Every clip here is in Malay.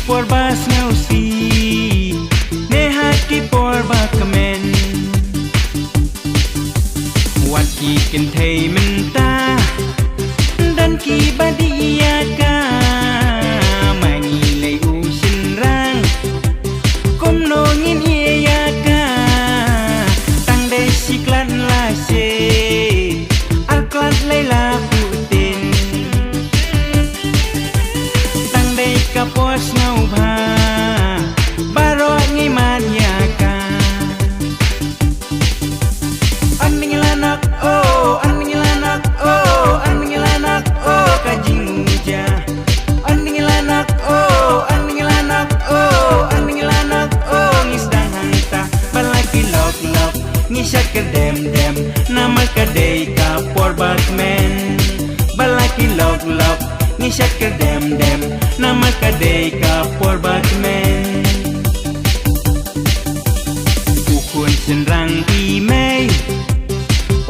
por bas ngausi ne haki por bakamen wat ki ken thei men ta dan ki badia ka mangi lei u sin rang kom no ngin ia ka tang de siklan la se al klat lei la putin tang de ka pos ngau bha baro ngi man ya ka aning lanak oh aning lanak oh aning lanak oh kajing ja aning lanak oh aning lanak oh aning lanak oh ngisdang hanta balaki lok lok ngisat ke dem dem nama kadai ka por batman balaki lok lok ngisat ke dem dem nama kadai ka por batman ukun senrang imei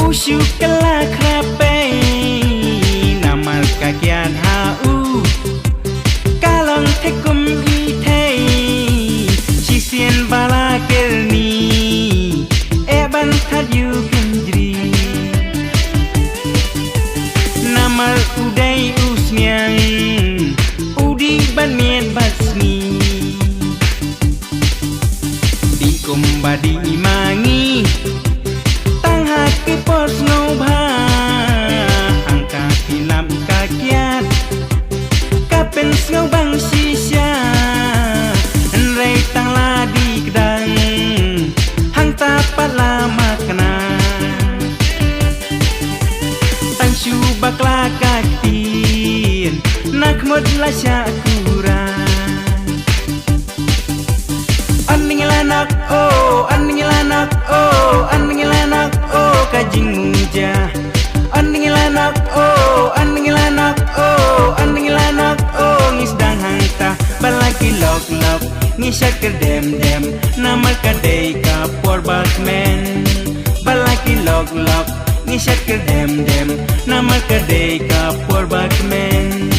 usyuk kala krape namar kakian hau kalong tekum itei sisien bala kerni eban thadyu kendri namar udai usmiang udi banien basmi di kumbadi imangi haki pos ngobha angka hilam kakiat kapen ngobang sisya enrei tang ladi kedang hang tapat lama kena tang syubak lakatin nak mod la syakuran aning lanak oh aning lanak oh aning lanak oh kajing muja aning lanak oh aning lanak oh aning lanak oh ngisdang hangta balaki lok lok ngisat ke dem dem nama kadai ka por batman balaki lok lok ngisat ke dem dem nama kadai ka por batman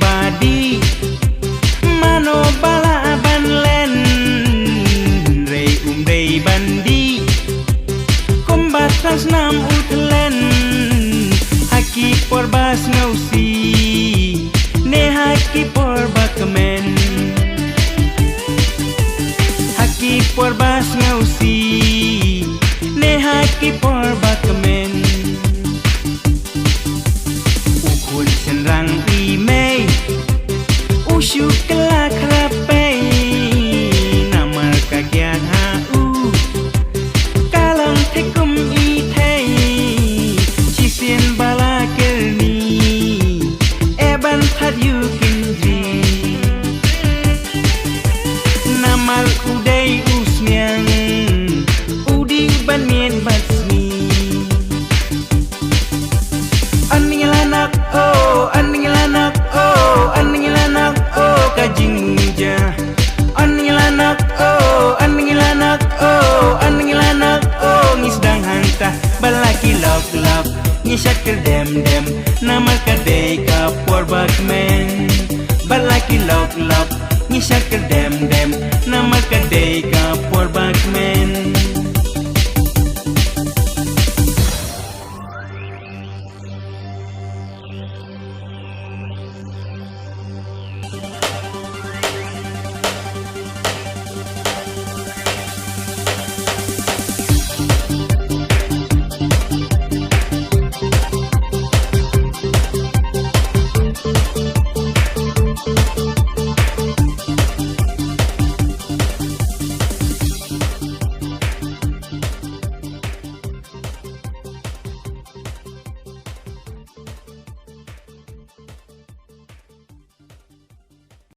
badi mano bala ban len rei rei bandi kombat nam utlen haki por bas ngausi ne haki por bakamen haki por bas ngausi ne haki por bakamen ukul senrang imei usyuk kala krape namar kakian hau kalong tekum itei sisien bala kerni eban thadyu kindri namar udai usmiang udi banien basmi aning lanak oh aning lanak oh aning lanak oh kajing muja aning lanak oh aning lanak oh aning lanak oh ngisdang hanta balaki lok lok ngisat ke dem dem nama kadai ka por batman balaki lok lok ngisat ke dem dem nama kadai ka por batman